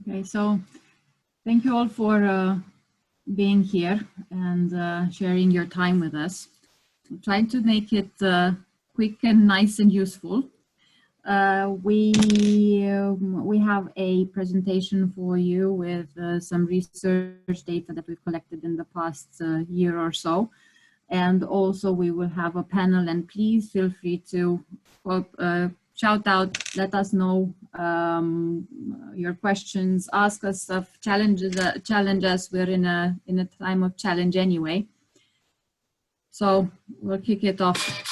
Okay, so thank you all for being here and sharing your time with us. I'm trying to make it quick and nice and useful. We have a presentation for you with some research data that we've collected in the past year or so. And also we will have a panel, and please feel free to shout out, let us know your questions, ask us stuff, challenge us. We're in a time of challenge anyway. So we'll kick it off.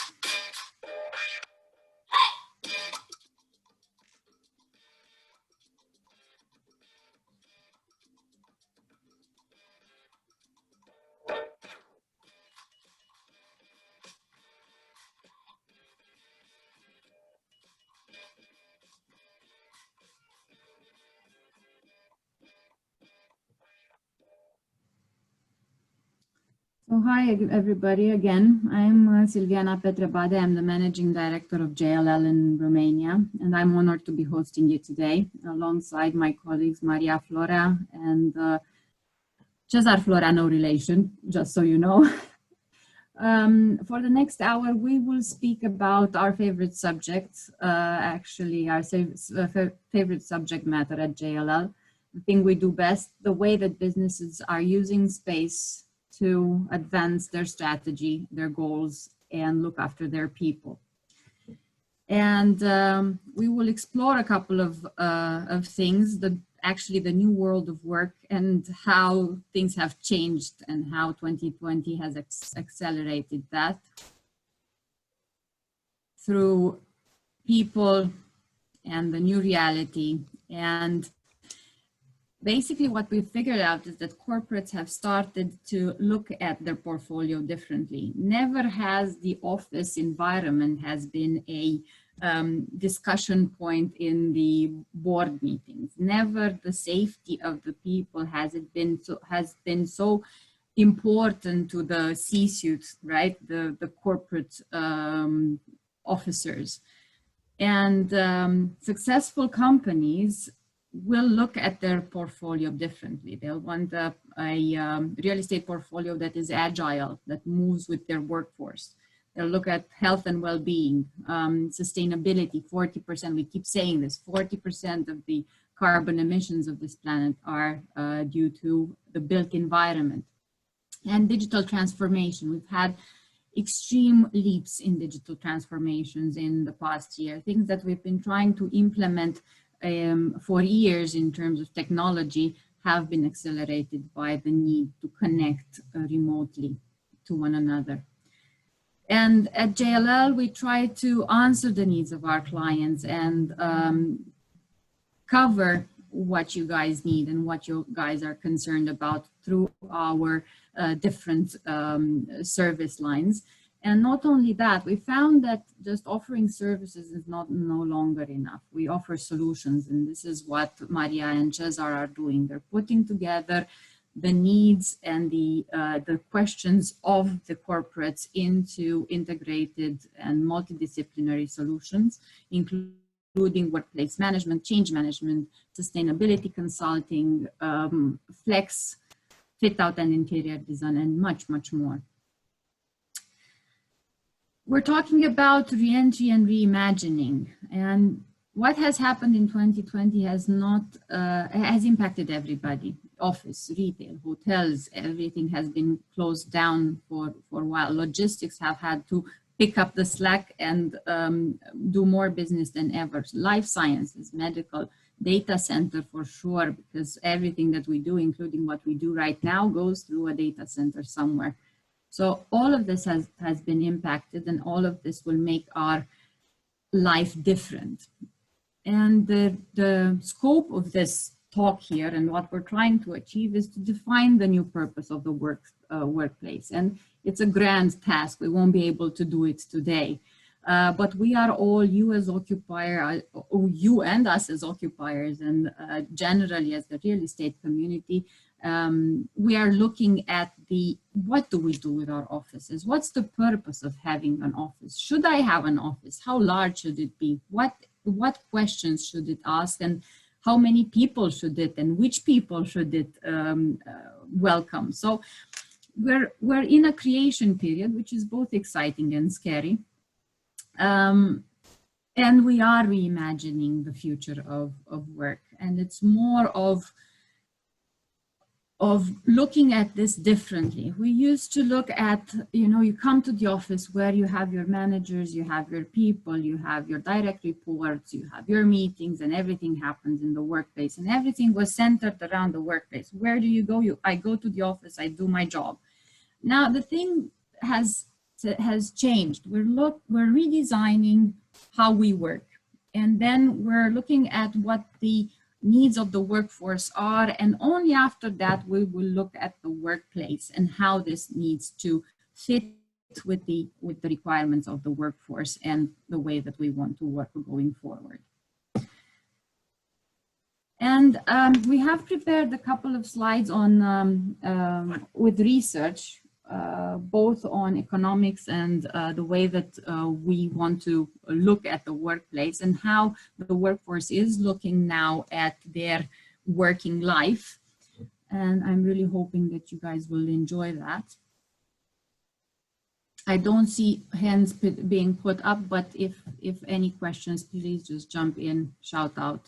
So hi everybody again. I'm Silviana Petrebade. I'm the Managing Director of JLL in Romania, and I'm honored to be hosting you today alongside my colleagues Maria Florea and Cesar Florea, no relation, just so you know. For the next hour, we will speak about our favorite subject, actually our favorite subject matter at JLL, the thing we do best, the way that businesses are using space to advance their strategy, their goals, and look after their people. And we will explore a couple of things, actually the new world of work and how things have changed and how 2020 has accelerated that through people and the new reality. And basically what we figured out is that corporates have started to look at their portfolio differently. Never has the office environment has been a discussion point in the board meetings. Never the safety of the people has been so important to the C-suite, right? The corporate officers. And successful companies will look at their portfolio differently. They'll want a real estate portfolio that is agile, that moves with their workforce. They'll look at health and well-being, sustainability. 40%, we keep saying this, 40% of the carbon emissions of this planet are due to the built environment. And digital transformation. We've had extreme leaps in digital transformations in the past year, things that we've been trying to implement for years in terms of technology have been accelerated by the need to connect remotely to one another. And at JLL, we try to answer the needs of our clients and cover what you guys need and what you guys are concerned about through our different service lines. And not only that, we found that just offering services is no longer enough. We offer solutions, and this is what Maria and Cesar are doing. They're putting together the needs and the questions of the corporates into integrated and multidisciplinary solutions, including workplace management, change management, sustainability consulting, flex, fit out and interior design, and much, much more. We're talking about re-entry and reimagining, and what has happened in 2020 has impacted everybody. Office, retail, hotels, everything has been closed down for a while. Logistics have had to pick up the slack and do more business than ever. Life sciences, medical, data center for sure, because everything that we do, including what we do right now, goes through a data center somewhere. So all of this has been impacted, and all of this will make our life different. And the scope of this talk here and what we're trying to achieve is to define the new purpose of the workplace. And it's a grand task. We won't be able to do it today. But we are all, you as occupier, you and us as occupiers, and generally as the real estate community, we are looking at what do we do with our offices? What's the purpose of having an office? Should I have an office? How large should it be? What questions should it ask? And how many people should it and which people should it welcome. So we're in a creation period, which is both exciting and scary. And we are reimagining the future of work. And it's more of looking at this differently. We used to look at, you come to the office where you have your managers, you have your people, you have your direct reports, you have your meetings, and everything happens in the workplace. And everything was centered around the workplace. Where do you go? I go to the office, I do my job. Now the thing has changed. We're redesigning how we work. And then we're looking at what the needs of the workforce are, and only after that we will look at the workplace and how this needs to fit with the requirements of the workforce and the way that we want to work going forward. And we have prepared a couple of slides on with research, both on economics and the way that we want to look at the workplace and how the workforce is looking now at their working life. And I'm really hoping that you guys will enjoy that. I don't see hands being put up, but if any questions, please just jump in, shout out.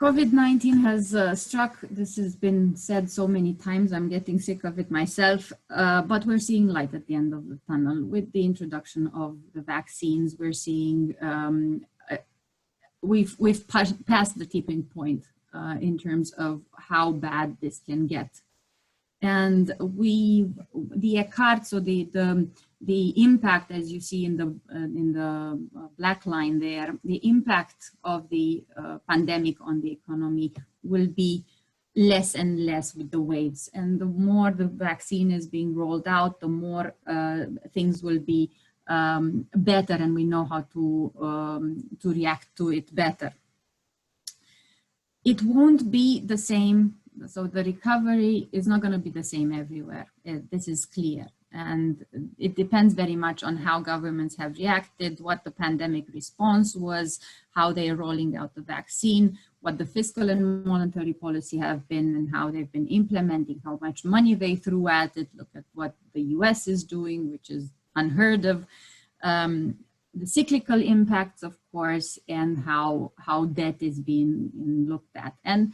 COVID-19 has struck, this has been said so many times, I'm getting sick of it myself, but we're seeing light at the end of the tunnel. With the introduction of the vaccines, we're seeing, we've passed the tipping point in terms of how bad this can get. And the ECART, so the impact, as you see in the black line there, the impact of the pandemic on the economy will be less and less with the waves. And the more the vaccine is being rolled out, the more things will be better, and we know how to react to it better. It won't be the same. So the recovery is not going to be the same everywhere. This is clear. And it depends very much on how governments have reacted, what the pandemic response was, how they are rolling out the vaccine, what the fiscal and monetary policy have been and how they've been implementing, how much money they threw at it. Look at what the US is doing, which is unheard of. The cyclical impacts, of course, and how debt is being looked at. And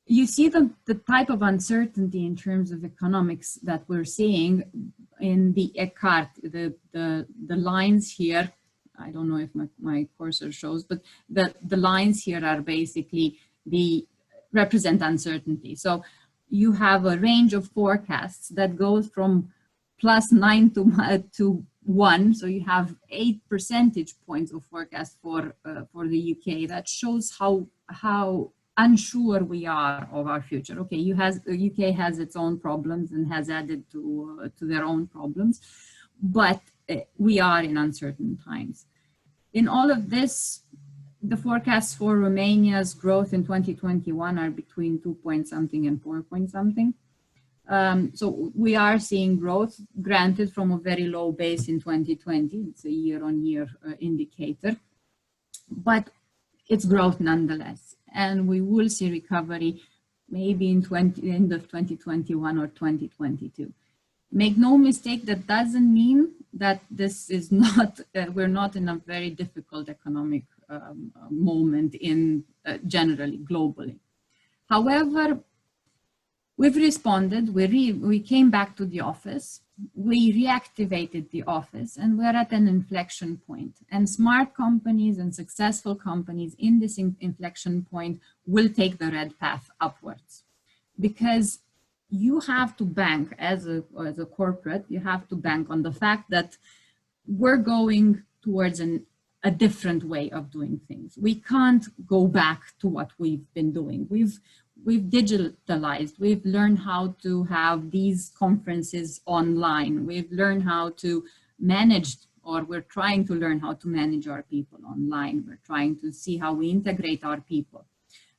you see the type of uncertainty in terms of economics that we're seeing in the ECART, the lines here. I don't know if my cursor shows, but the lines here are basically represent uncertainty. So you have a range of forecasts that goes from +9 to 1. So you have 8 percentage points of forecast for the UK. That shows how unsure we are of our future. Okay, the UK has its own problems and has added to their own problems, but we are in uncertain times. In all of this, the forecasts for Romania's growth in 2021 are between 2 point something and 4 point something. So we are seeing growth, granted from a very low base in 2020. It's a year-on-year indicator, but it's growth nonetheless. And we will see recovery maybe in end of 2021 or 2022. Make no mistake, that doesn't mean that this is not, we're not in a very difficult economic moment in generally, globally. However, we've responded, we came back to the office, we reactivated the office, and we're at an inflection point. And smart companies and successful companies in this inflection point will take the red path upwards. Because you have to bank, as a corporate, you have to bank on the fact that we're going towards a different way of doing things. We can't go back to what we've been doing. We've digitalized, we've learned how to have these conferences online. We've learned how to manage, or we're trying to learn how to manage our people online. We're trying to see how we integrate our people.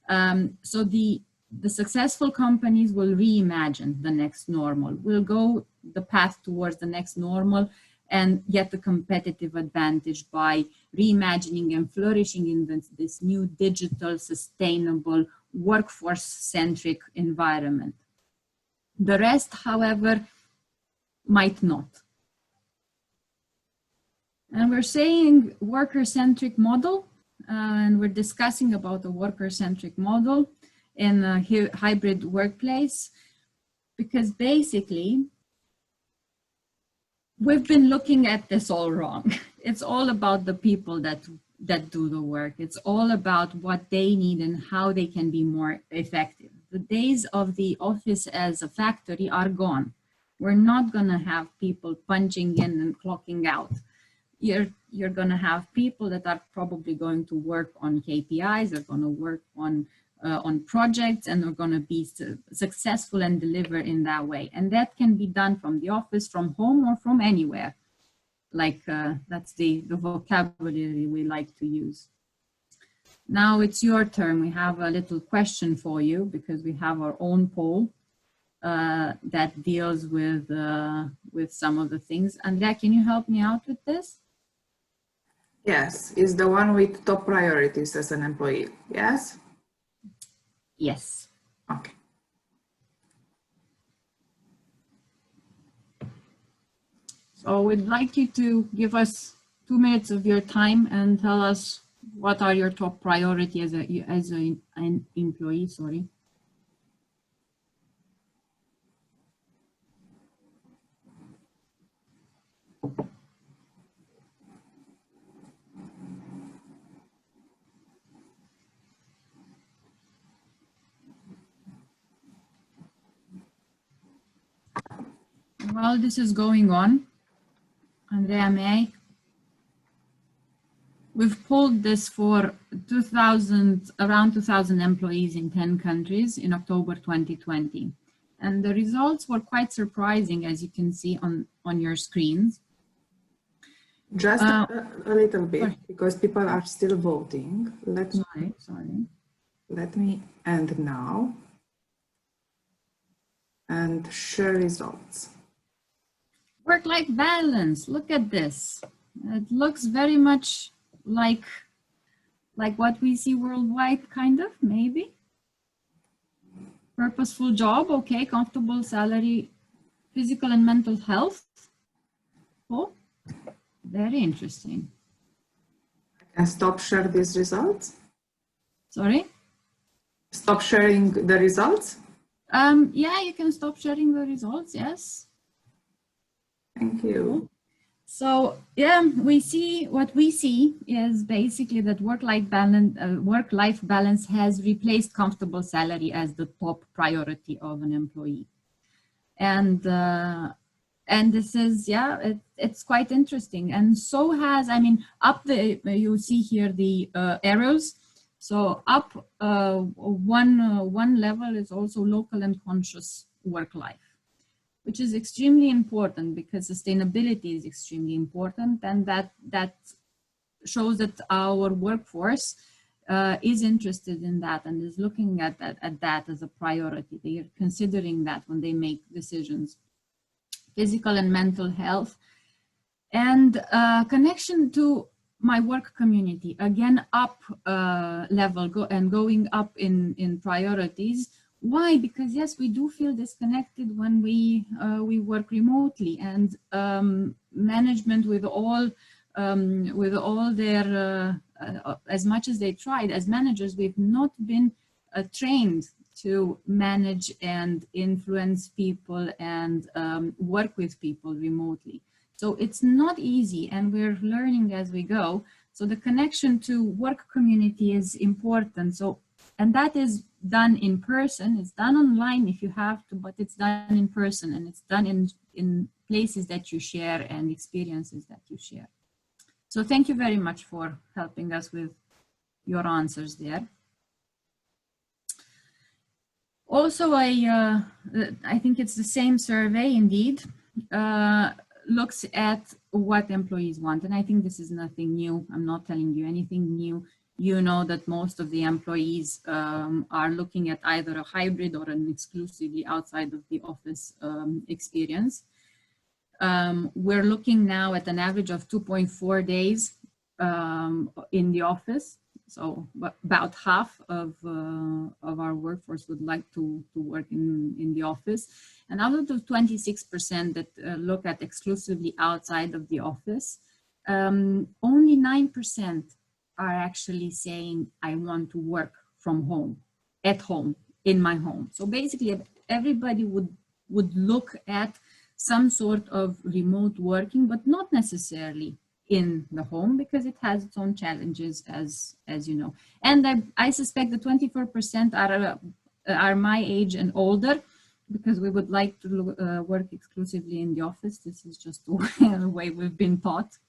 So the successful companies will reimagine the next normal. We'll go the path towards the next normal and get the competitive advantage by reimagining and flourishing in this new digital, sustainable, workforce-centric environment. The rest, however, might not. And we're saying worker-centric model, and we're discussing about a worker-centric model in a hybrid workplace, because basically we've been looking at this all wrong. It's all about the people that do the work. It's all about what they need and how they can be more effective. The days of the office as a factory are gone. We're not going to have people punching in and clocking out. You're going to have people that are probably going to work on KPIs, they're going to work on projects, and they're going to be successful and deliver in that way. And that can be done from the office, from home, or from anywhere. Like that's the vocabulary we like to use. Now it's your turn. We have a little question for you because we have our own poll that deals with some of the things. Andrea, can you help me out with this? Yes, is the one with top priorities as an employee, yes? Yes. Okay. So we'd like you to give us 2 minutes of your time and tell us what are your top priority as an employee, sorry. While this is going on, Andrea, may we've pulled this for around 2,000 employees in 10 countries in October 2020. And the results were quite surprising, as you can see on your screens. Just a little bit, because people are still voting. Let me end now and share results. Work-life balance, look at this. It looks very much like what we see worldwide, kind of, maybe. Purposeful job, okay, comfortable salary, physical and mental health. Oh, very interesting. I can stop share these results? Sorry? Stop sharing the results? Yeah, you can stop sharing the results, yes. Thank you. So yeah, what we see is basically that work-life balance has replaced comfortable salary as the top priority of an employee, and this is, yeah, it's quite interesting. And so has, I mean, you see here the arrows. So up one level is also local and conscious work life, which is extremely important because sustainability is extremely important, and that shows that our workforce is interested in that and is looking at that as a priority. They are considering that when they make decisions. Physical and mental health, and connection to my work community, again up level, going up in priorities. Why? Because yes, we do feel disconnected when we work remotely, and management with all their as much as they tried, as managers, we've not been trained to manage and influence people and work with people remotely. So it's not easy, and we're learning as we go. So the connection to work community is important. So, and that is done in person. It's done online if you have to, but it's done in person, and it's done in places that you share and experiences that you share. So thank you very much for helping us with your answers there. Also, I think it's the same survey indeed, looks at what employees want. And I think this is nothing new. I'm not telling you anything new. You know that most of the employees are looking at either a hybrid or an exclusively outside of the office experience. We're looking now at an average of 2.4 days in the office. So about half of our workforce would like to work in the office. And out of the 26% that look at exclusively outside of the office, only 9% are actually saying, I want to work from home, at home, in my home. So basically everybody would look at some sort of remote working, but not necessarily in the home, because it has its own challenges, as you know. And I suspect the 24% are my age and older, because we would like to work exclusively in the office. This is just the way we've been taught.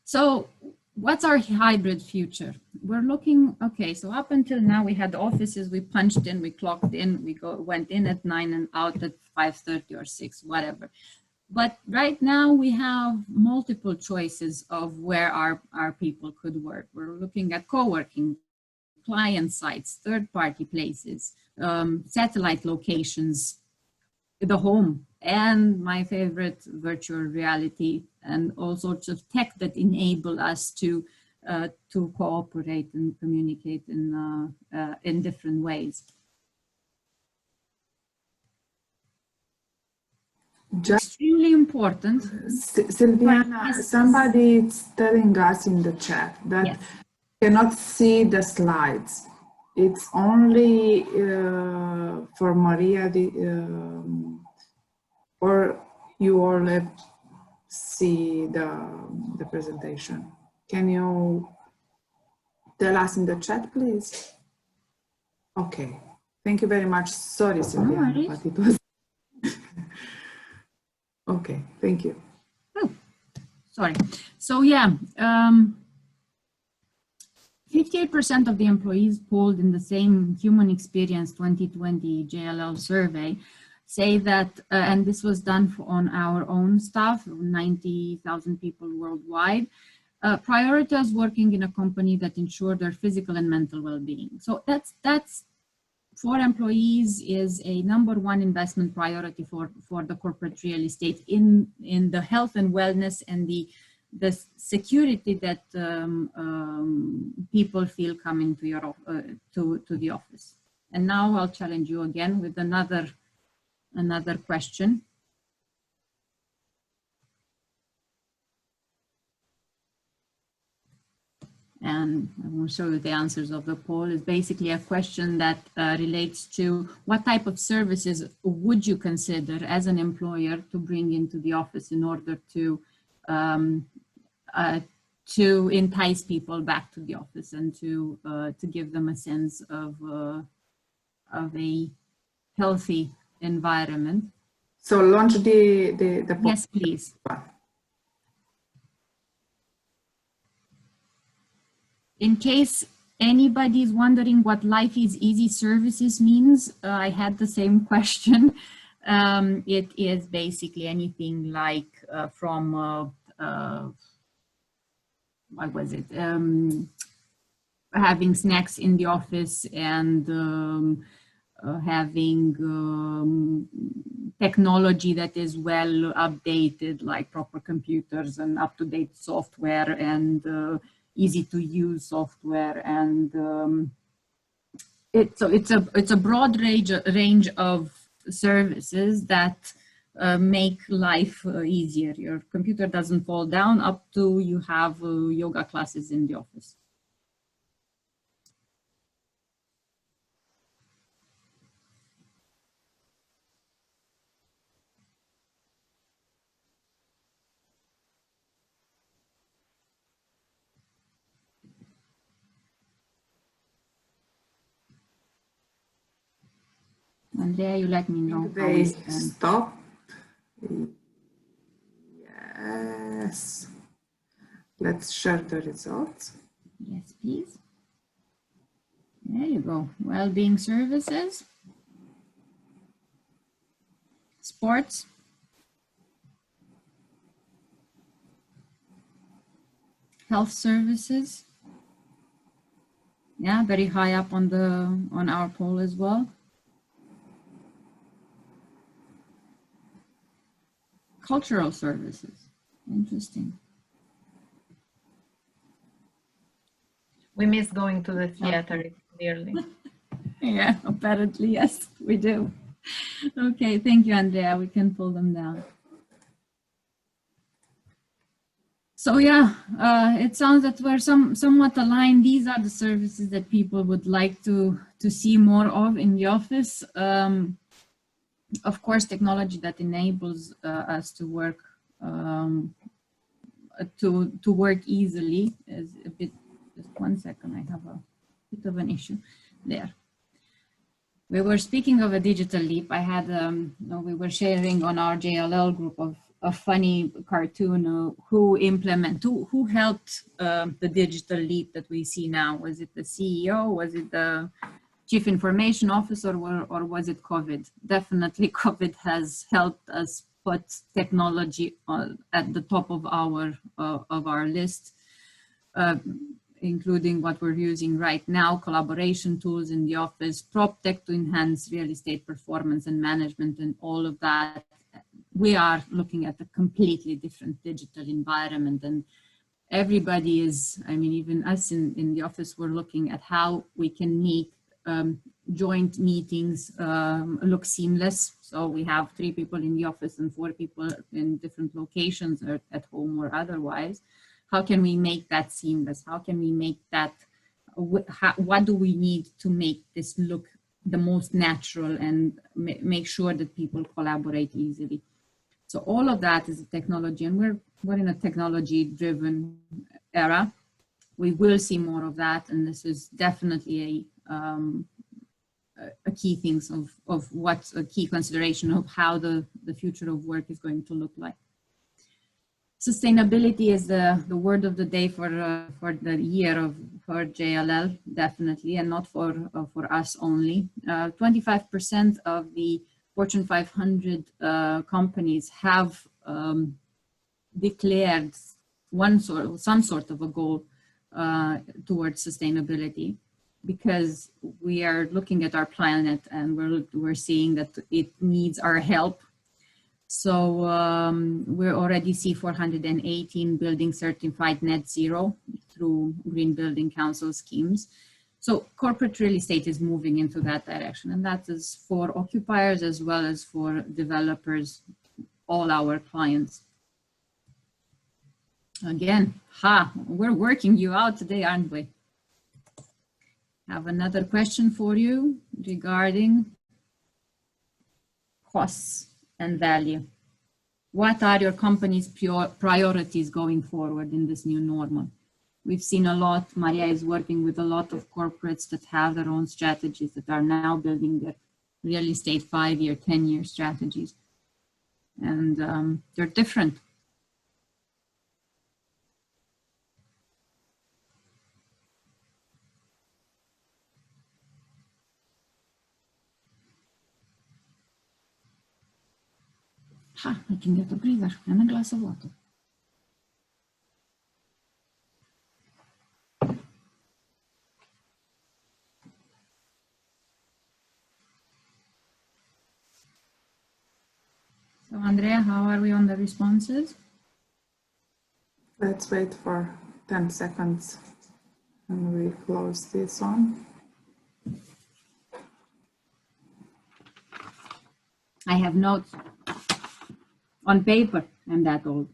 So what's our hybrid future? We're looking, okay, so up until now we had offices, we punched in, we clocked in, went in at 9 and out at 5:30 or 6, whatever. But right now we have multiple choices of where our people could work. We're looking at co-working, client sites, third-party places, satellite locations, the home, and my favorite, virtual reality, and all sorts of tech that enable us to cooperate and communicate in different ways. Extremely important. Silviana, somebody is telling us in the chat that yes, cannot see the slides. It's only for Maria, or you all have see the presentation. Can you tell us in the chat, please? Okay, thank you very much. Sorry, Silviana, but it was okay, thank you. Oh, sorry. So yeah, 58% of the employees polled in the same Human Experience 2020 JLL survey say that, and this was done on our own staff, 90,000 people worldwide, prioritize working in a company that ensure their physical and mental well-being. So that's for employees is a #1 investment priority for the corporate real estate in the health and wellness and the security that people feel coming to your to the office. And now I'll challenge you again with another question. And I will show you the answers of the poll. Is basically a question that relates to what type of services would you consider as an employer to bring into the office in order to entice people back to the office and to give them a sense of a healthy environment. So launch the yes, please. In case anybody is wondering what Life is Easy Services means, I had the same question. It is basically anything like from what was it? Having snacks in the office and having technology that is well updated, like proper computers and up-to-date software and easy to use software, and it's a broad range of services that make life easier. Your computer doesn't fall down, up to you have yoga classes in the office. Andrea, you let me know. They stop. Yes. Let's share the results. Yes, please. There you go. Well-being services, sports, health services. Yeah, very high up on our poll as well. Cultural services. Interesting. We miss going to the theater, clearly. Yeah, apparently, yes, we do. Okay, thank you, Andrea. We can pull them down. So yeah, it sounds that we're somewhat aligned. These are the services that people would like to see more of in the office. Of course, technology that enables us to work to work easily is a bit. Just 1 second, I have a bit of an issue there. We were speaking of a digital leap. I had, we were sharing on our JLL group of a funny cartoon who helped the digital leap that we see now. Was it the CEO? Was it the Chief Information Officer, or was it COVID? Definitely COVID has helped us put technology at the top of our list. Including what we're using right now, collaboration tools in the office, prop tech to enhance real estate performance and management, and all of that. We are looking at a completely different digital environment, and everybody is, I mean, even us in the office, we're looking at how we can make joint meetings look seamless. So we have 3 people in the office and 4 people in different locations, or at home or otherwise. How can we make that seamless? How can we make that, what do we need to make this look the most natural and make sure that people collaborate easily? So all of that is technology, and we're in a technology-driven era. We will see more of that, and this is definitely a key things of what's a key consideration of how the future of work is going to look like. Sustainability is the word of the day for the year for JLL, definitely, and not for us only. 25% of the Fortune 500 companies have declared some sort of a goal towards sustainability, because we are looking at our planet and we're seeing that it needs our help. So we already see 418 buildings certified net zero through Green Building Council schemes. So corporate real estate is moving into that direction, and that is for occupiers as well as for developers, all our clients. Again, we're working you out today, aren't we? Have another question for you regarding costs and value. What are your company's priorities going forward in this new normal? We've seen a lot. Maria is working with a lot of corporates that have their own strategies, that are now building their real estate 5-year, 10-year strategies. And they're different. I can get a breather and a glass of water. So Andrea, how are we on the responses? Let's wait for 10 seconds and we close this one. I have notes on paper. I'm that old.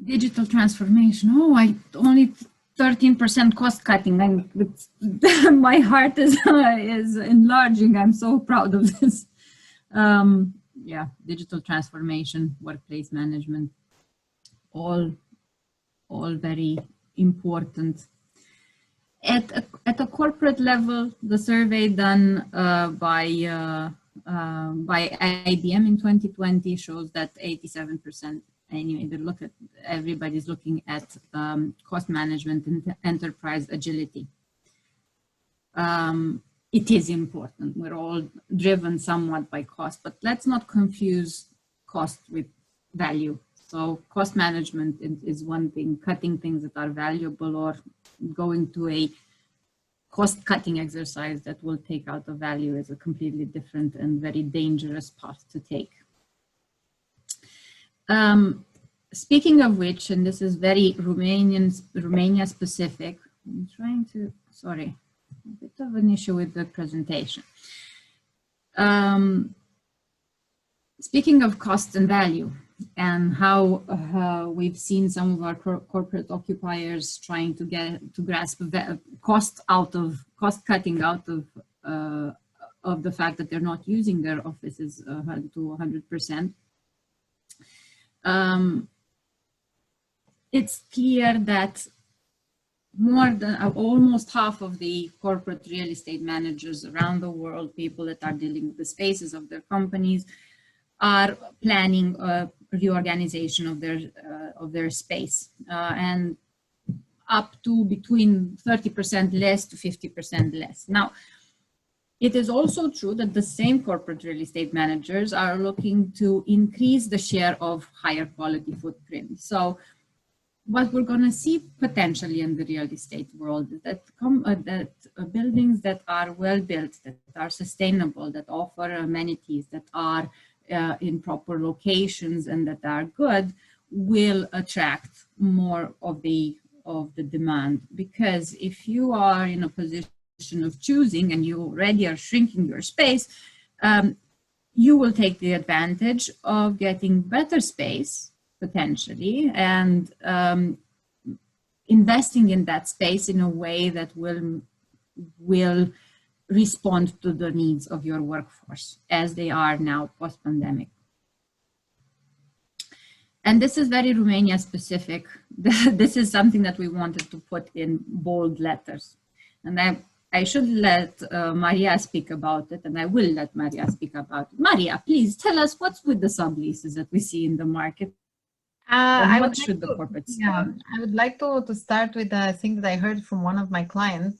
Digital transformation. Oh, I only 13% cost cutting. My heart is enlarging. I'm so proud of this. Yeah, digital transformation, workplace management, all very important. At a corporate level, the survey done by IBM in 2020 shows that 87%. Anyway, everybody's looking at cost management and enterprise agility. It is important. We're all driven somewhat by cost, but let's not confuse cost with value. So cost management is one thing, cutting things that are valuable or going to a cost cutting exercise that will take out the value is a completely different and very dangerous path to take. Speaking of which, and this is very Romania specific, I'm trying to, sorry, a bit of an issue with the presentation. Speaking of cost and value and how we've seen some of our corporate occupiers trying to grasp cost cutting out of the fact that they're not using their offices to 100%. It's clear that more than almost half of the corporate real estate managers around the world, people that are dealing with the spaces of their companies, are planning a reorganization of their space, and up to between 30% less to 50% less. Now, it is also true that the same corporate real estate managers are looking to increase the share of higher quality footprint. So what we're going to see potentially in the real estate world is that buildings that are well built, that are sustainable, that offer amenities, that are in proper locations and that are good, will attract more of the demand. Because if you are in a position of choosing and you already are shrinking your space, you will take the advantage of getting better space potentially and investing in that space in a way that will respond to the needs of your workforce as they are now post-pandemic. And this is very Romania specific. This is something that we wanted to put in bold letters. And I should let Maria speak about it, and I will let Maria speak about it. Maria, please tell us what's with the subleases that we see in the market. What should the corporates do? I would like to start with a thing that I heard from one of my clients.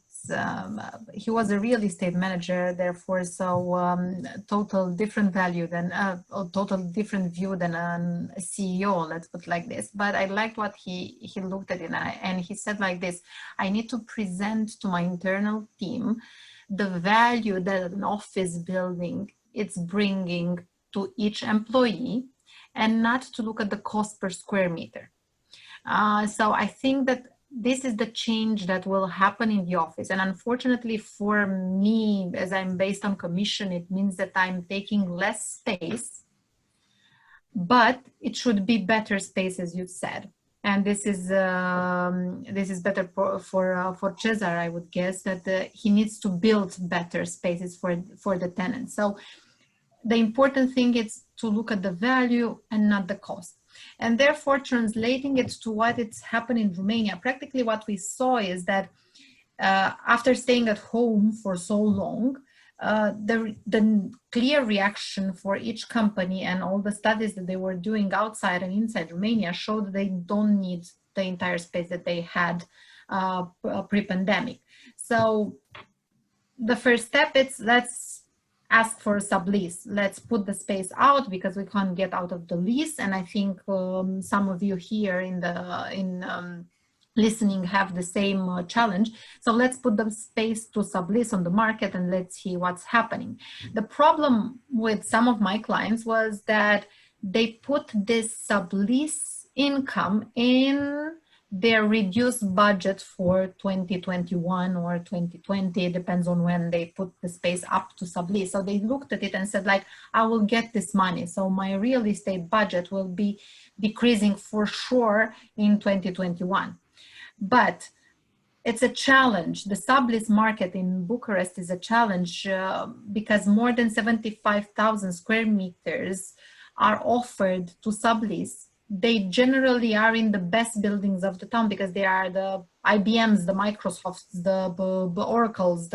He was a real estate manager, therefore, so total different value than a total different view than a CEO, let's put it like this. But I liked what he looked at it, and he said like this: I need to present to my internal team the value that an office building it's bringing to each employee, and not to look at the cost per square meter. So I think that this is the change that will happen in the office. And unfortunately for me, as I'm based on commission, it means that I'm taking less space, but it should be better space, as you said. And this is better for Cesar, I would guess, that he needs to build better spaces for the tenants. So the important thing is to look at the value and not the cost. And therefore, translating it to what it's happening in Romania, practically what we saw is that after staying at home for so long, the clear reaction for each company and all the studies that they were doing outside and inside Romania showed they don't need the entire space that they had pre-pandemic. So the first step is let's ask for a sublease. Let's put the space out because we can't get out of the lease. And I think some of you here in listening have the same challenge. So let's put the space to sublease on the market and let's see what's happening. The problem with some of my clients was that they put this sublease income in their reduced budget for 2021 or 2020, it depends on when they put the space up to sublease. So they looked at it and said like, I will get this money. So my real estate budget will be decreasing for sure in 2021. But it's a challenge. The sublease market in Bucharest is a challenge because more than 75,000 square meters are offered to sublease. They generally are in the best buildings of the town because they are the IBMs, the Microsofts, the Oracles,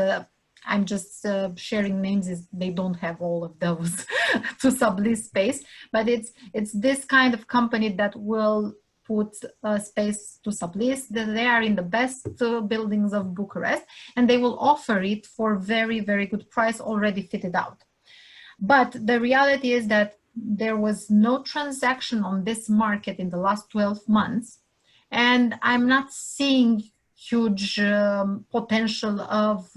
I'm just sharing names, they don't have all of those to sublease space, but it's this kind of company that will put space to sublease. They are in the best buildings of Bucharest and they will offer it for very, very good price already fitted out. But the reality is that there was no transaction on this market in the last 12 months. And I'm not seeing huge potential of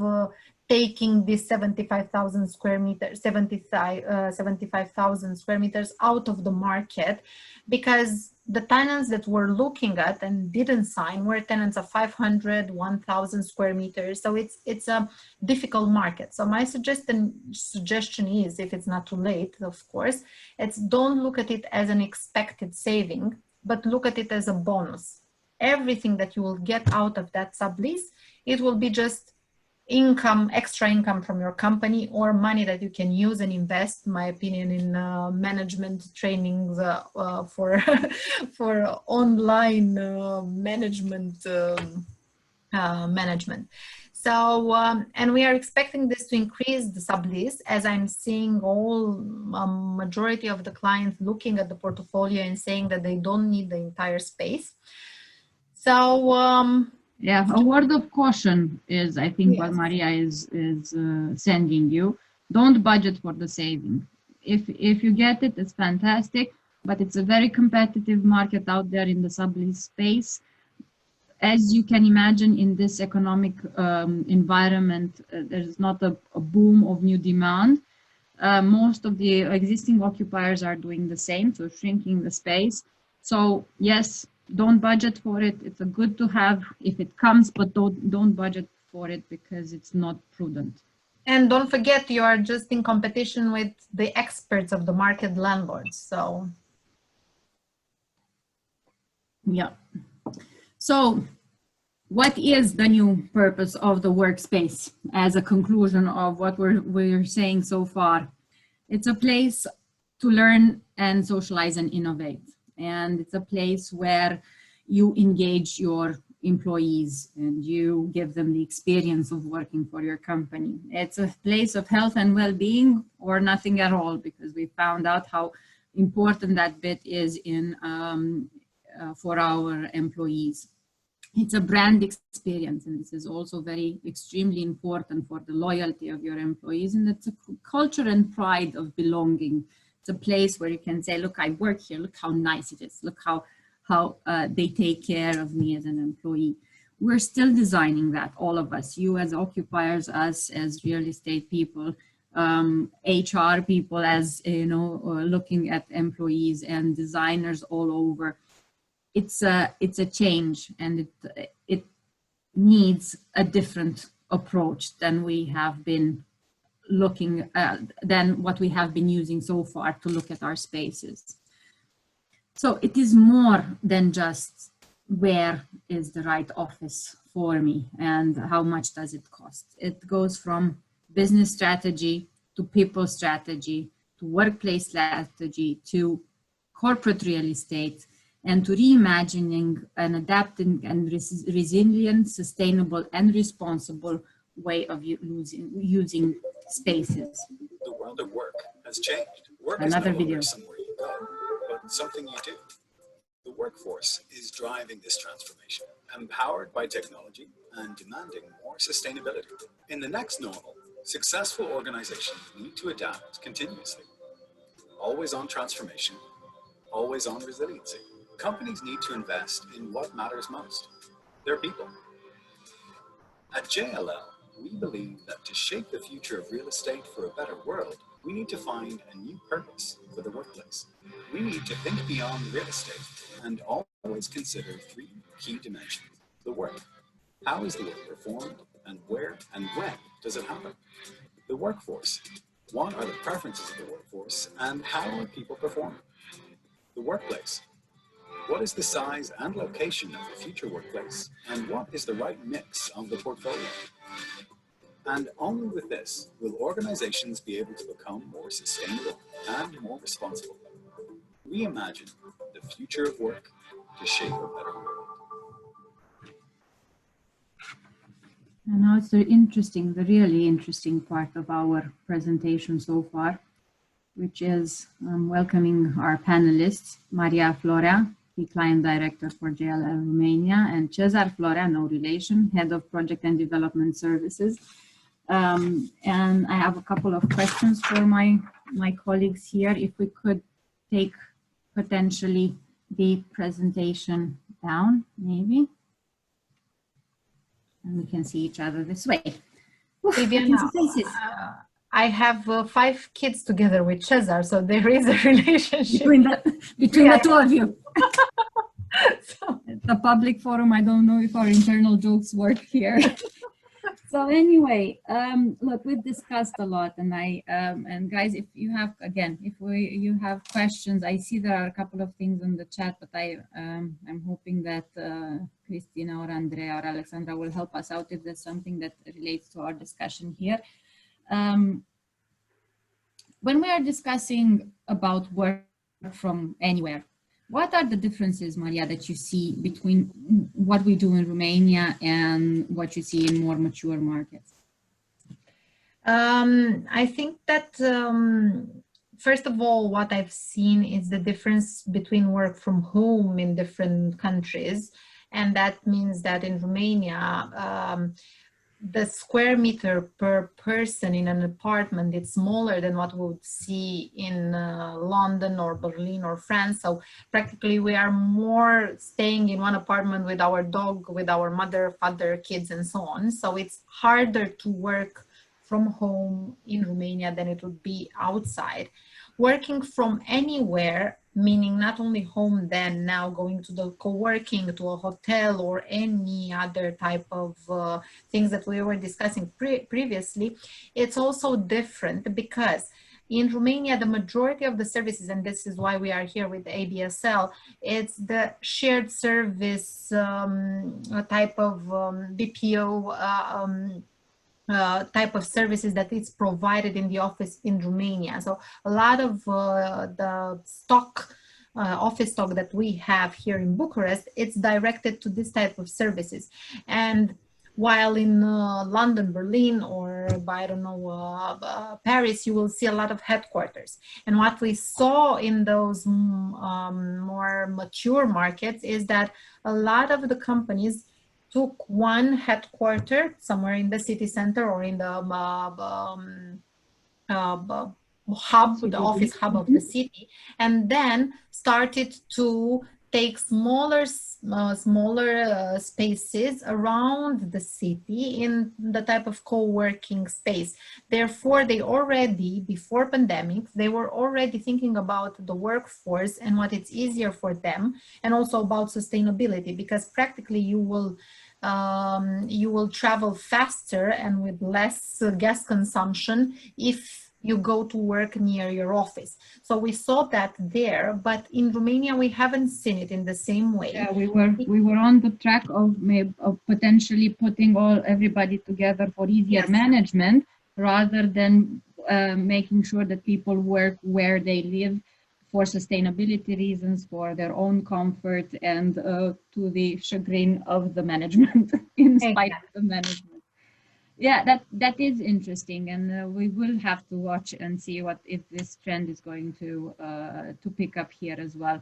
taking this 75,000 square meters, 75,000 square meters out of the market, because the tenants that we're looking at and didn't sign were tenants of 500, 1,000 square meters. So it's a difficult market. So my suggestion is, if it's not too late, of course, it's don't look at it as an expected saving, but look at it as a bonus. Everything that you will get out of that sublease, it will be just income, extra income from your company, or money that you can use and invest, in my opinion, in management trainings for for online management. So, and we are expecting this to increase the sublease, as I'm seeing majority of the clients looking at the portfolio and saying that they don't need the entire space. So, yeah, a word of caution is, I think, yes, what Maria is sending you. Don't budget for the saving. If you get it, it's fantastic, but it's a very competitive market out there in the sublease space. As you can imagine, in this economic environment, there's not a boom of new demand. Most of the existing occupiers are doing the same, so shrinking the space. So yes, don't budget for it. It's a good to have if it comes, but don't budget for it because it's not prudent. And don't forget, you are just in competition with the experts of the market, landlords. So yeah. So what is the new purpose of the workspace as a conclusion of what we're saying so far? It's a place to learn and socialize and innovate. And it's a place where you engage your employees and you give them the experience of working for your company. It's a place of health and well-being, or nothing at all, because we found out how important that bit is in for our employees. It's a brand experience, and this is also extremely important for the loyalty of your employees. And it's a culture and pride of belonging. It's a place where you can say, look, I work here, look how nice it is, look how they take care of me as an employee. We're still designing that, all of us, you as occupiers, us as real estate people, HR people, as looking at employees, and designers all over. It's a change, and it needs a different approach than we have been looking at, than what we have been using so far to look at our spaces. So it is more than just where is the right office for me and how much does it cost. It goes from business strategy to people strategy to workplace strategy to corporate real estate, and to reimagining and adapting and resilient, sustainable and responsible way of using spaces. The world of work has changed. Work Another is no video. longer somewhere you go, but something you do. The workforce is driving this transformation, empowered by technology and demanding more sustainability. In the next normal, successful organizations need to adapt continuously. Always on transformation, always on resiliency. Companies need to invest in what matters most, their people. At JLL, we believe that to shape the future of real estate for a better world, we need to find a new purpose for the workplace. We need to think beyond real estate and always consider three key dimensions. The work. How is the work performed, and where and when does it happen? The workforce. What are the preferences of the workforce, and how are people performing? The workplace. What is the size and location of the future workplace, and what is the right mix of the portfolio? And only with this will organizations be able to become more sustainable and more responsible. Reimagine the future of work to shape a better world. And now it's the really interesting part of our presentation so far, which is welcoming our panelists, Maria Florea, the Client Director for JLL Romania, and Cezar Florea, no relation, Head of Project and Development Services. And I have a couple of questions for my colleagues here. If we could take potentially the presentation down, maybe. And we can see each other this way. Oof, I can see faces. I have 5 kids together with Cesar, so there is a relationship Between the two of you. So, the public forum, I don't know if our internal jokes work here. So anyway, look, we've discussed a lot, and and guys, if you have, again, you have questions, I see there are a couple of things on the chat, but I'm hoping that Christina or Andrea or Alexandra will help us out if there's something that relates to our discussion here. When we are discussing about work from anywhere, what are the differences, Maria, that you see between what we do in Romania and what you see in more mature markets? I think that, first of all, what I've seen is the difference between work from home in different countries. And that means that in Romania, the square meter per person in an apartment, it's smaller than what we would see in London or Berlin or France. So practically we are more staying in one apartment with our dog, with our mother, father, kids, and so on. So it's harder to work from home in Romania than it would be outside. Working from anywhere, meaning not only home, then now going to the co-working, to a hotel, or any other type of things that we were discussing previously, it's also different because in Romania, the majority of the services, and this is why we are here with ABSL, it's the shared service type of BPO type of services that is provided in the office in Romania. So a lot of the stock, office stock that we have here in Bucharest, it's directed to this type of services. And while in London, Berlin, or I don't know, Paris, you will see a lot of headquarters. And what we saw in those more mature markets is that a lot of the companies took one headquarter somewhere in the city center or in the hub, the office hub of the city, and then started to take smaller spaces around the city in the type of co-working space. Therefore, they already, before pandemic, they were already thinking about the workforce and what it's easier for them, and also about sustainability, because practically you will travel faster and with less gas consumption if you go to work near your office. So we saw that there, but in Romania we haven't seen it in the same way. Yeah, we were on the track of potentially putting everybody together for easier management, rather than making sure that people work where they live for sustainability reasons, for their own comfort, and to the chagrin of the management, in spite of the management. Yeah, that is interesting, and we will have to watch and see if this trend is going to pick up here as well.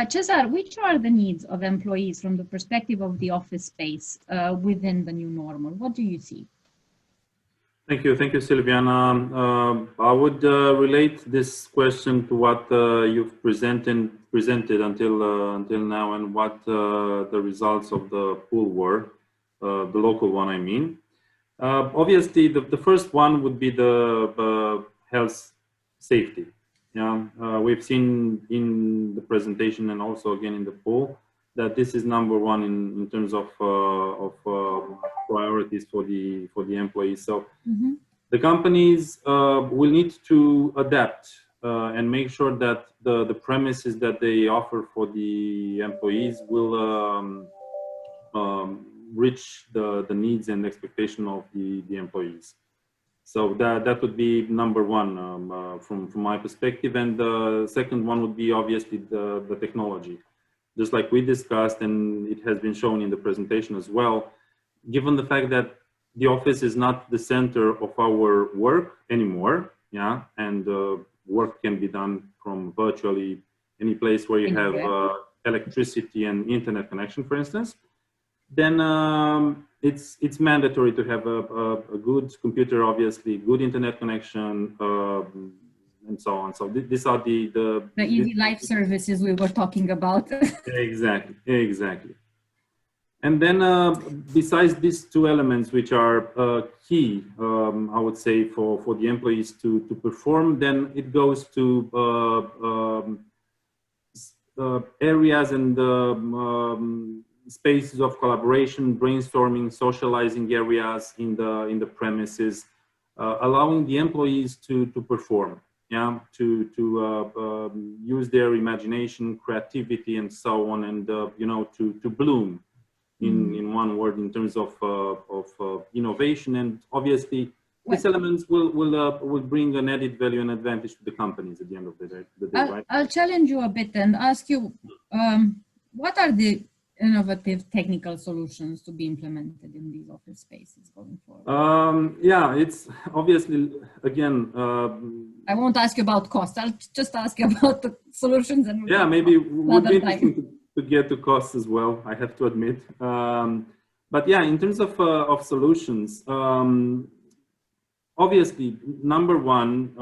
Cesar, which are the needs of employees from the perspective of the office space within the new normal? What do you see? Thank you, Silviana. I would relate this question to what you've presented until now, and what the results of the poll were, the local one, I mean. Obviously, the first one would be the health safety. Yeah, we've seen in the presentation and also again in the poll that this is number one in terms of priorities for the employees. So the companies will need to adapt and make sure that the premises that they offer for the employees will reach the needs and expectation of the employees. So that would be number one from my perspective. And the second one would be obviously the technology. Just like we discussed, and it has been shown in the presentation as well, given the fact that the office is not the center of our work anymore, yeah, and work can be done from virtually any place where you have electricity and internet connection, for instance, then it's mandatory to have a good computer, obviously, good internet connection, so on. So these are the easy life services we were talking about. Exactly. And then besides these two elements, which are key, I would say, for the employees to perform, then it goes to areas and spaces of collaboration, brainstorming, socializing areas in the premises, allowing the employees to perform, to use their imagination, creativity, and so on, and to bloom. In one word, in terms of innovation, and obviously these elements will bring an added value and advantage to the companies at the end of the day, right? I'll challenge you a bit and ask you, what are the innovative technical solutions to be implemented in these office spaces going forward? Yeah, it's obviously, again, I won't ask you about cost. I'll just ask you about the solutions. And yeah, maybe it would be interesting to get to costs as well, I have to admit. But yeah, in terms of solutions, obviously, number one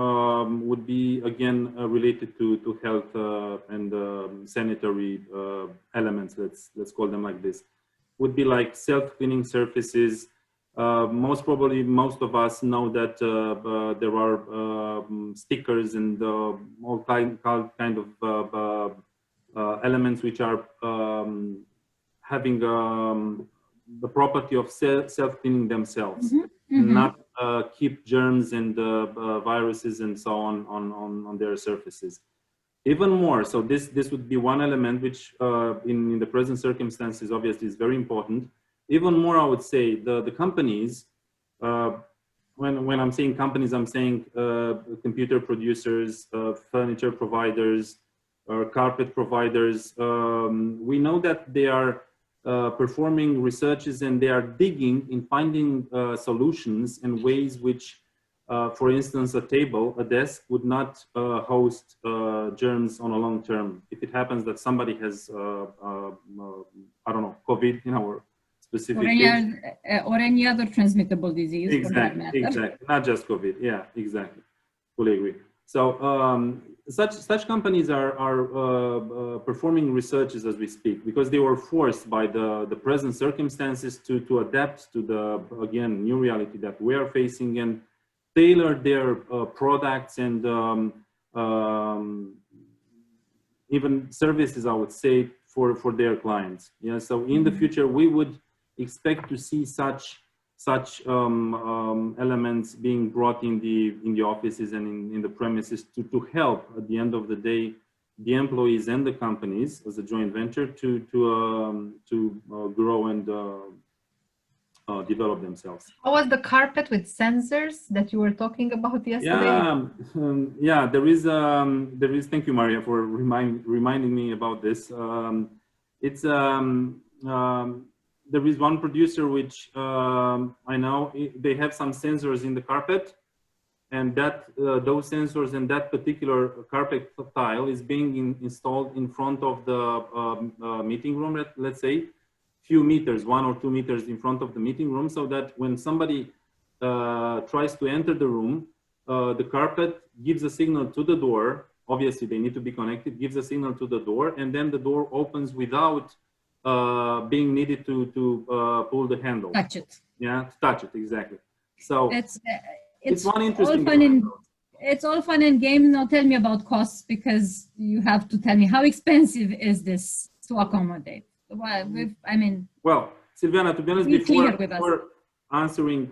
would be, again, related to health and sanitary elements, let's call them like this. Would be like self-cleaning surfaces. Most probably, most of us know that there are stickers and all kind of elements which are having the property of self-cleaning themselves, not keep germs and viruses and so on their surfaces. Even more, so this would be one element which in the present circumstances obviously is very important. Even more, I would say the companies, when I'm saying companies, I'm saying computer producers, furniture providers, or carpet providers. We know that they are performing researches and they are digging in finding solutions and ways which, for instance, a desk would not host germs on a long term. If it happens that somebody has, I don't know, COVID in our specific case. Or any other transmittable disease. Exactly, not just COVID. Yeah, exactly. Fully agree. So such companies are performing researches as we speak, because they were forced by the present circumstances to adapt to the, again, new reality that we are facing and tailor their products and even services, I would say, for their clients. Yeah. So in the future, we would expect to see such elements being brought in the offices and in the premises to help at the end of the day the employees and the companies as a joint venture to grow and develop themselves. How was the carpet with sensors that you were talking about yesterday? Yeah, there is. Thank you, Maria, for reminding me about this. There is one producer which I know they have some sensors in the carpet, and that those sensors and that particular carpet tile is being installed in front of the meeting room. Let's say, few meters, 1 or 2 meters in front of the meeting room, so that when somebody tries to enter the room, the carpet gives a signal to the door. Obviously, they need to be connected. Gives a signal to the door, and then the door opens without being needed to pull the handle. Touch it. Yeah, to touch it, exactly. So it's one interesting. It's all fun and games. Now tell me about costs, because you have to tell me how expensive is this to accommodate. Well, well, Silviana, to be honest, before answering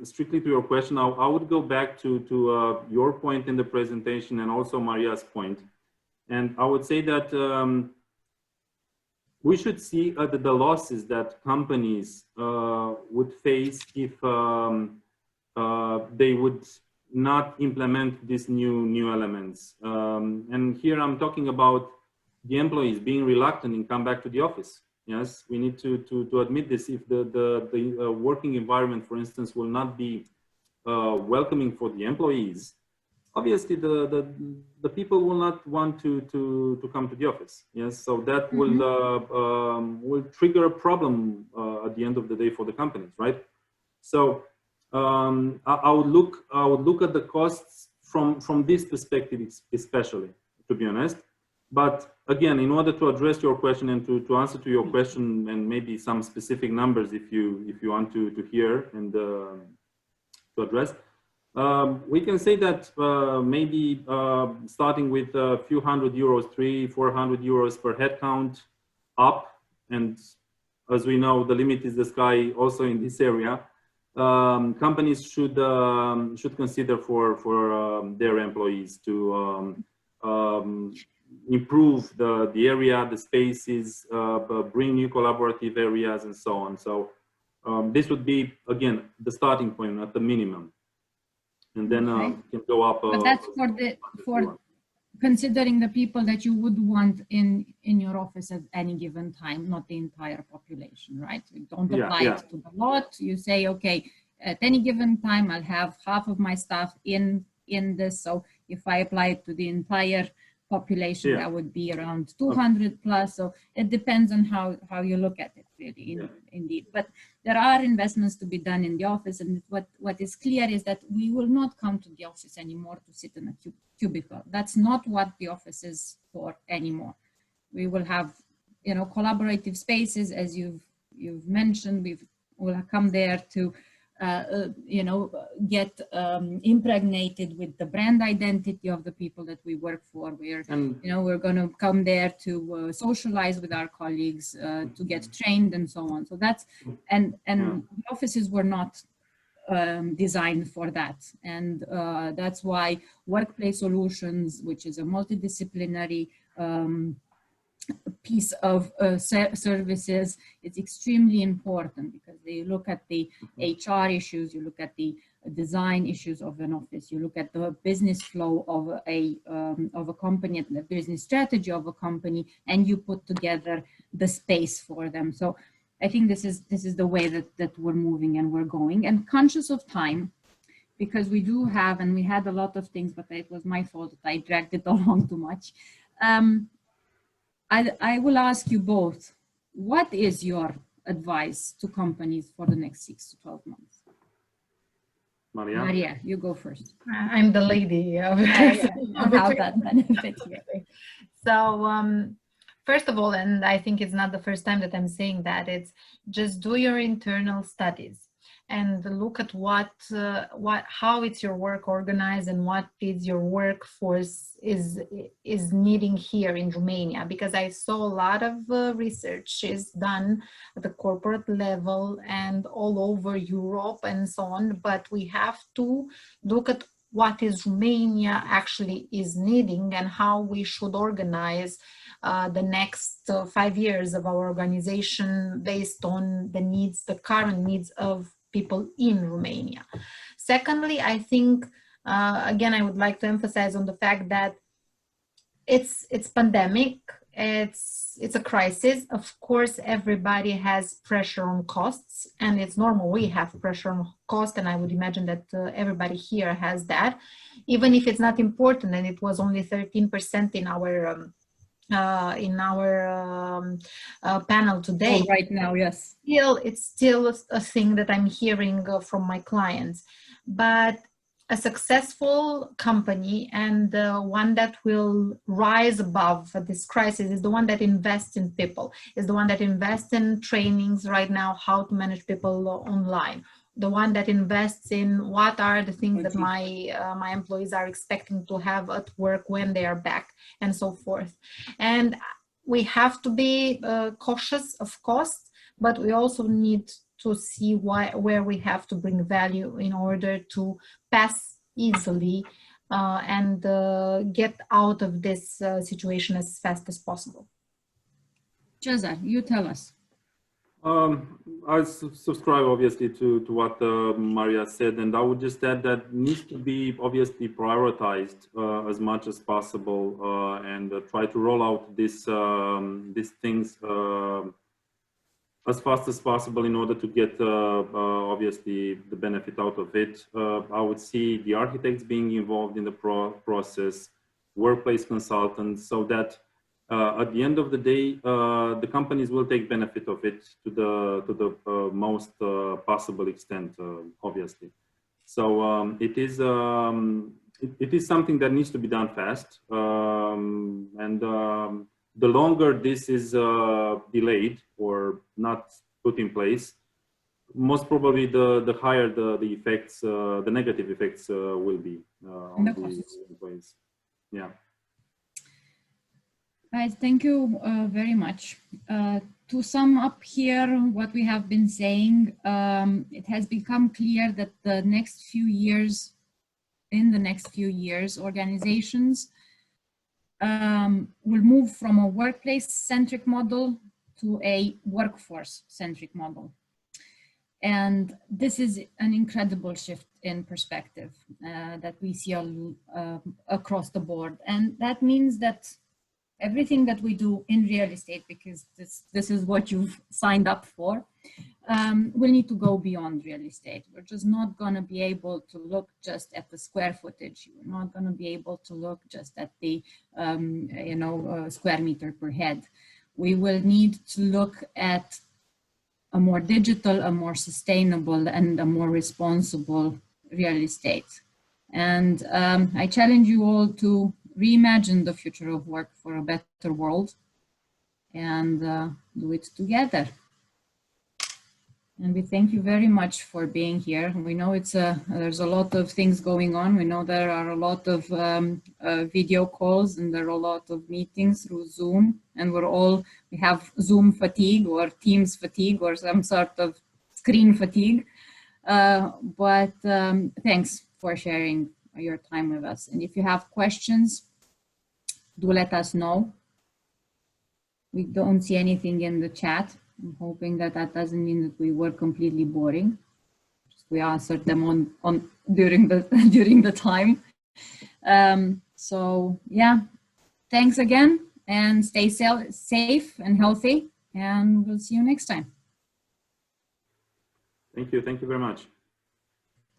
strictly to your question, I would go back to your point in the presentation and also Maria's point. And I would say that we should see the losses that companies would face if they would not implement these new elements. And here I'm talking about the employees being reluctant and come back to the office. Yes, we need to admit this. If the working environment, for instance, will not be welcoming for the employees, obviously the people will not want to come to the office. Yes, so that will trigger a problem at the end of the day for the companies, right? So I would look at the costs from this perspective, especially, to be honest. But again, in order to address your question and to answer to your question, and maybe some specific numbers if you want to hear and to address, we can say that maybe starting with a few €100, 300-400 euros per headcount up, and as we know, the limit is the sky also in this area. Companies should consider for their employees to improve the area, the spaces, bring new collaborative areas, and so on. So this would be, again, the starting point at the minimum, and then can go up. But that's for considering the people that you would want in your office at any given time, not the entire population, right? You don't apply it to the lot. You say, okay, at any given time, I'll have half of my staff in this. So if I apply it to the entire population, that would be around 200 plus. So it depends on how you look at it, really, indeed. But there are investments to be done in the office, and what is clear is that we will not come to the office anymore to sit in a cubicle. That's not what the office is for anymore. We will have, collaborative spaces, as you've mentioned. We'll come there to get impregnated with the brand identity of the people that we work for. We're going to come there to socialize with our colleagues, to get trained and so on. So that's, and offices were not designed for that. And that's why Workplace Solutions, which is a multidisciplinary piece of services, is extremely important, because they look at the HR issues, you look at the design issues of an office, you look at the business flow of a company, the business strategy of a company, and you put together the space for them. So I think this is the way that we're moving and we're going, and conscious of time, because we do have, and we had a lot of things, but it was my fault that I dragged it along too much. I will ask you both, what is your advice to companies for the next 6 to 12 months? Maria, you go first. I'm the lady of how that benefits you. So first of all, and I think it's not the first time that I'm saying that, it's just do your internal studies and look at how it's your work organized and what is your workforce is needing here in Romania, because I saw a lot of research is done at the corporate level and all over Europe and so on, but we have to look at what is Romania actually is needing and how we should organize the next 5 years of our organization based on the needs, the current needs of people in Romania. Secondly, I think, again, I would like to emphasize on the fact that it's pandemic, it's a crisis. Of course, everybody has pressure on costs, and it's normal. We have pressure on cost, and I would imagine that everybody here has that, even if it's not important, and it was only 13% in our panel today. Oh, right now, yes. It's still a thing that I'm hearing from my clients. But a successful company and one that will rise above this crisis is the one that invests in people, is the one that invests in trainings right now, how to manage people online, the one that invests in what are the things that my employees are expecting to have at work when they are back, and so forth. And we have to be cautious of costs, but we also need to see where we have to bring value in order to pass easily and get out of this situation as fast as possible. Cesar, you tell us. I subscribe obviously to what Maria said, and I would just add that needs to be obviously prioritized as much as possible and try to roll out these things as fast as possible in order to get obviously the benefit out of it. I would see the architects being involved in the process, workplace consultants, so that at the end of the day, the companies will take benefit of it to the most possible extent, obviously. So it is it is something that needs to be done fast. The longer this is delayed or not put in place, most probably the higher the effects, the negative effects will be on the employees. Yeah. Guys, thank you very much. To sum up here what we have been saying, it has become clear that in the next few years, organizations will move from a workplace-centric model to a workforce-centric model. And this is an incredible shift in perspective that we see across the board. And that means that everything that we do in real estate, because this is what you've signed up for, will need to go beyond real estate. We're just not going to be able to look just at the square footage. We're not going to be able to look just at the square meter per head. We will need to look at a more digital, a more sustainable, and a more responsible real estate. And I challenge you all to reimagine the future of work for a better world and do it together. And we thank you very much for being here. We know there's a lot of things going on. We know there are a lot of video calls and there are a lot of meetings through Zoom, and we have Zoom fatigue or Teams fatigue or some sort of screen fatigue. But thanks for sharing your time with us. And if you have questions, do let us know. We don't see anything in the chat. I'm hoping that doesn't mean that we were completely boring. We answered them during the time. So yeah, thanks again, and stay safe and healthy, and we'll see you next time. Thank you very much.